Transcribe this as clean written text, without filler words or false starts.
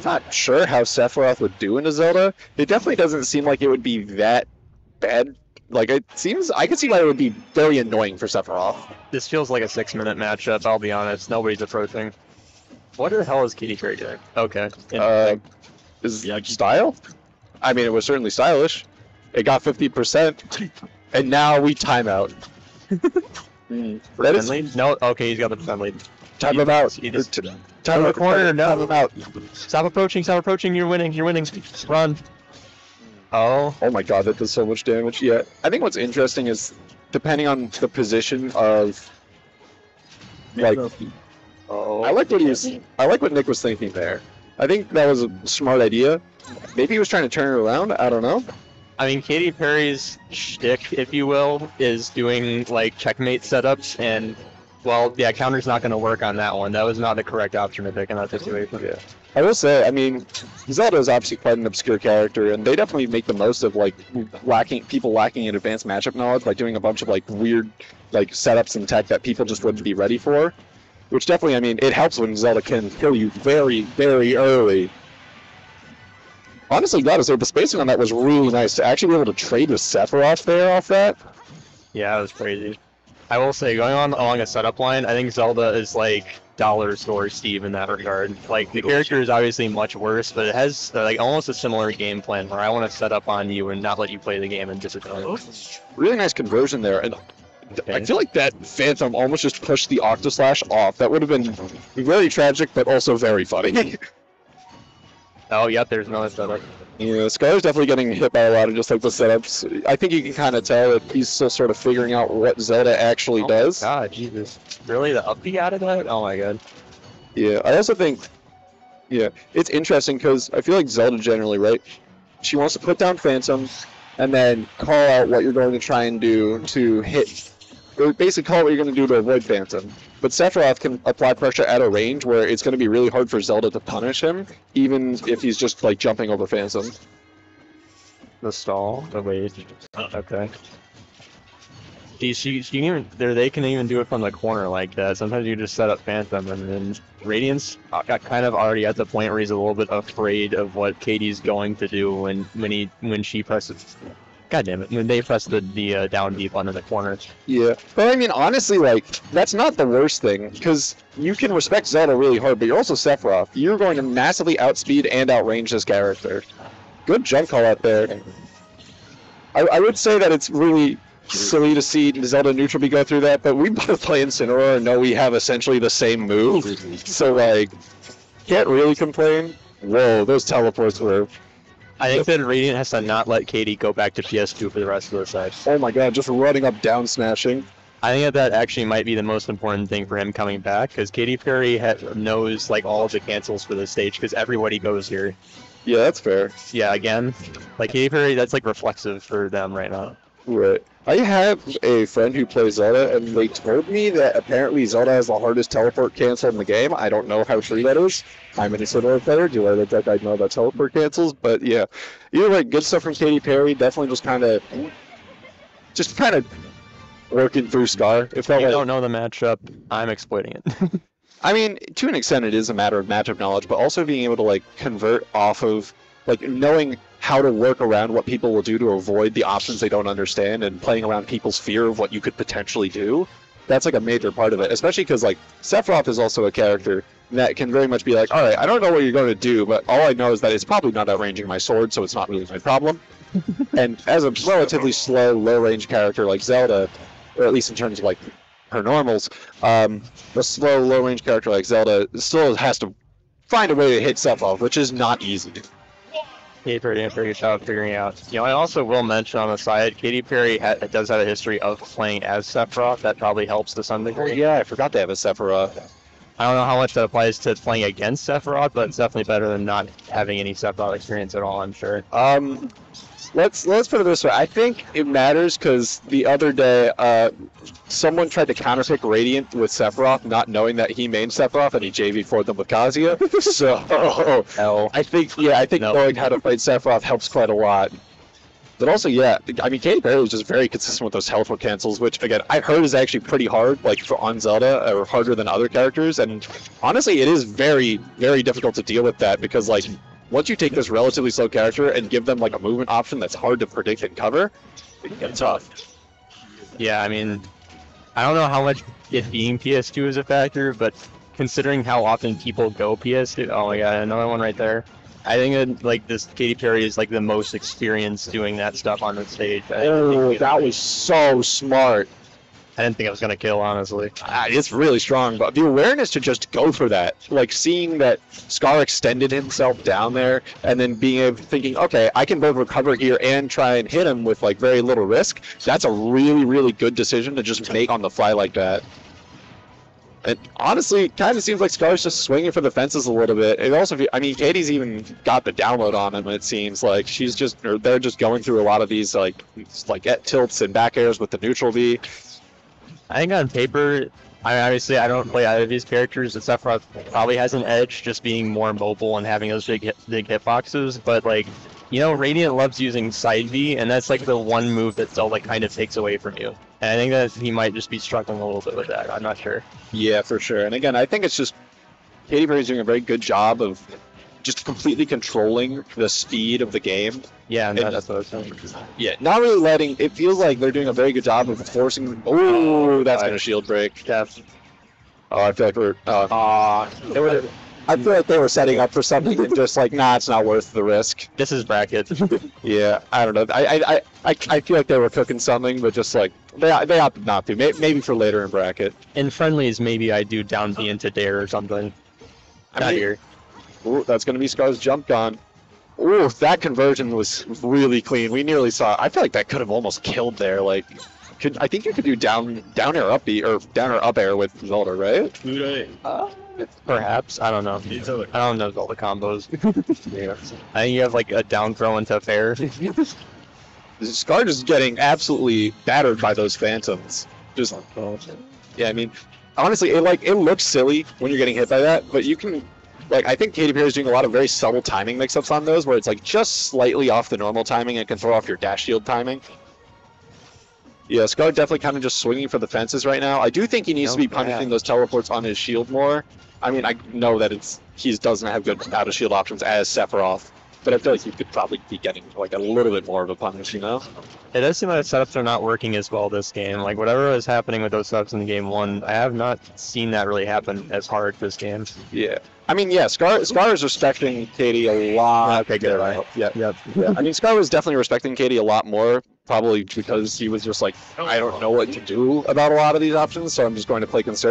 not sure how Sephiroth would do into Zelda. It definitely doesn't seem like it would be that bad. Like, it seems, I can see why it would be very annoying for Sephiroth. This feels like a 6-minute matchup, I'll be honest. Nobody's approaching. What the hell is Katy Parry doing? Okay. Is style? I mean, it was certainly stylish. It got 50%, and now we time out. That is lead? No, okay, he's got the defend lead. Time him out. Time the corner, no. Time him out. Stop approaching, you're winning. Run. Oh. Oh my god, that does so much damage. Yeah, I think what's interesting is, depending on the position of, like, I like what Nick was thinking there. I think that was a smart idea. Maybe he was trying to turn it around, I don't know. I mean, Katy Parry's shtick, if you will, is doing, like, checkmate setups, and, well, yeah, counter's not going to work on that one. That was not the correct option to pick in that situation. Yeah. I will say, I mean, Zelda is obviously quite an obscure character, and they definitely make the most of, like, people lacking in advanced matchup knowledge by doing a bunch of, like, weird, like, setups and tech that people just wouldn't be ready for. Which definitely, I mean, it helps when Zelda can kill you very, very early. Honestly, the spacing on that was really nice to actually be able to trade with Sephiroth there off that. Yeah, that was crazy. I will say, going on along a setup line, I think Zelda is like dollar store Steve in that regard. Like, the character is obviously much worse, but it has like almost a similar game plan where I want to set up on you and not let you play the game and disappoint. Really nice conversion there, and I feel like that Phantom almost just pushed the Octoslash off. That would have been very tragic, but also very funny. Oh, yep, there's another setup. Yeah, Skylar's definitely getting hit by a lot of just like the setups. I think you can kind of tell that he's still sort of figuring out what Zelda actually does. Oh my god, Jesus. Really? The up B out of that? Oh my god. Yeah, I also think, yeah, it's interesting because I feel like Zelda generally, right? She wants to put down Phantom and then call out what you're going to try and do to hit, or basically call out what you're going to do to avoid Phantom. But Sephiroth can apply pressure at a range where it's going to be really hard for Zelda to punish him, even if he's just like jumping over Phantom. The stall, the wait. Okay. They can even do it from the corner like that. Sometimes you just set up Phantom, and then Radiant's got kind of already at the point where he's a little bit afraid of what Katy's going to do when she presses. God damn it! When they press the down deep onto the corner. Yeah, but I mean, honestly, like, that's not the worst thing, because you can respect Zelda really hard, but you're also Sephiroth. You're going to massively outspeed and outrange this character. Good jump call out there. I would say that it's really silly to see Zelda neutral be go through that, but we both play Incineroar and know we have essentially the same move, so, like, can't really complain. Whoa, those teleports were... I think that Radiant has to not let Katy go back to PS2 for the rest of the side. Oh my god, just running up, down smashing. I think that actually might be the most important thing for him coming back, because Katy Parry knows like all of the cancels for this stage, because everybody goes here. Yeah, that's fair. Yeah, again, like Katy Parry, that's like reflexive for them right now. Right. I have a friend who plays Zelda, and they told me that apparently Zelda has the hardest teleport cancel in the game. I don't know how true that is. I'm an Incineroar player. Do I look like I know about teleport cancels? But yeah, either way, good stuff from Katy Parry. Definitely just kind of working through Scar. If you don't know the matchup, I'm exploiting it. I mean, to an extent, it is a matter of matchup knowledge, but also being able to like convert off of like knowing how to work around what people will do to avoid the options they don't understand, and playing around people's fear of what you could potentially do. That's like a major part of it, especially because like Sephiroth is also a character that can very much be like, all right, I don't know what you're going to do, but all I know is that it's probably not outranging my sword, so it's not really my problem. And as a relatively slow, low-range character like Zelda, or at least in terms of like her normals, a slow, low-range character like Zelda still has to find a way to hit Sephiroth, which is not easy. Katy Parry did a pretty good job figuring out. You know, I also will mention on the side, Katy Parry does have a history of playing as Sephiroth. That probably helps to some degree. Yeah, I forgot they have a Sephiroth. I don't know how much that applies to playing against Sephiroth, but it's definitely better than not having any Sephiroth experience at all, I'm sure. Let's put it this way. I think it matters because the other day, someone tried to counterpick Radiant with Sephiroth, not knowing that he main Sephiroth, and he JV4'd them with Kazuya. So, I think knowing how to fight Sephiroth helps quite a lot. But also, yeah, I mean, Katy Perry was just very consistent with those teleport cancels, which, again, I've heard is actually pretty hard, like, on Zelda, or harder than other characters, and honestly, it is very, very difficult to deal with that, because, like, once you take this relatively slow character and give them, like, a movement option that's hard to predict and cover, it can get tough. Yeah, I mean, I don't know how much it being PS2 is a factor, but considering how often people go PS2, oh my god, another one right there. I think that, like, this Katy Perry is like the most experienced doing that stuff on the stage. Oh, that was so smart. I didn't think I was gonna kill, honestly. It's really strong, but the awareness to just go for that, like seeing that Scar extended himself down there, and then thinking, okay, I can both recover here and try and hit him with like very little risk. That's a really, really good decision to just make on the fly like that. And honestly, it kind of seems like Scar's just swinging for the fences a little bit. It also, I mean, Katy's even got the download on him. It seems like they're just going through a lot of these like tilts and back airs with the neutral V. I think on paper, obviously I don't play either of these characters. Sephiroth probably has an edge, just being more mobile and having those big hitboxes. But like, you know, Radiant loves using side V, and that's like the one move that Zelda kind of takes away from you. And I think that he might just be struggling a little bit with that. I'm not sure. Yeah, for sure. And again, I think it's just Katy Perry's doing a very good job of just completely controlling the speed of the game. Yeah, and that's what I was saying. Yeah, not really letting. It feels like they're doing a very good job of forcing. Oh, that's gonna shield break. Yeah. Oh, I feel like we're. I feel like they were setting up for something and just like, nah, it's not worth the risk. This is bracket. Yeah, I don't know. I feel like they were cooking something, but just like they opted not to. Maybe for later in bracket. In friendlies, maybe I do down B into dare or something. Not here. Ooh, that's gonna be Scar's jump gun. Ooh, that conversion was really clean. We nearly saw. I feel like that could have almost killed there. Like, I think you could do down air up B or down air up air with Zelda, right? Perhaps. I don't know. I don't know all the combos. Yeah. I think you have like a down throw into fair. Scar just getting absolutely battered by those phantoms. Just yeah, I mean, honestly, it looks silly when you're getting hit by that, but you can. Like, I think Katy Perry is doing a lot of very subtle timing mix-ups on those, where it's like just slightly off the normal timing and can throw off your dash shield timing. Yeah, Scar definitely kind of just swinging for the fences right now. I do think he needs to be punishing those teleports on his shield more. I mean, I know that he doesn't have good out of shield options as Sephiroth, but I feel like he could probably be getting like a little bit more of a punish, you know? It does seem like the setups are not working as well this game. Like whatever was happening with those setups in game 1, I have not seen that really happen as hard this game. Yeah. I mean, yeah, Scar is respecting Katy a lot. Okay, good. Yeah. I mean, Scar was definitely respecting Katy a lot more, probably because he was just like, I don't know what to do about a lot of these options, so I'm just going to play conservative.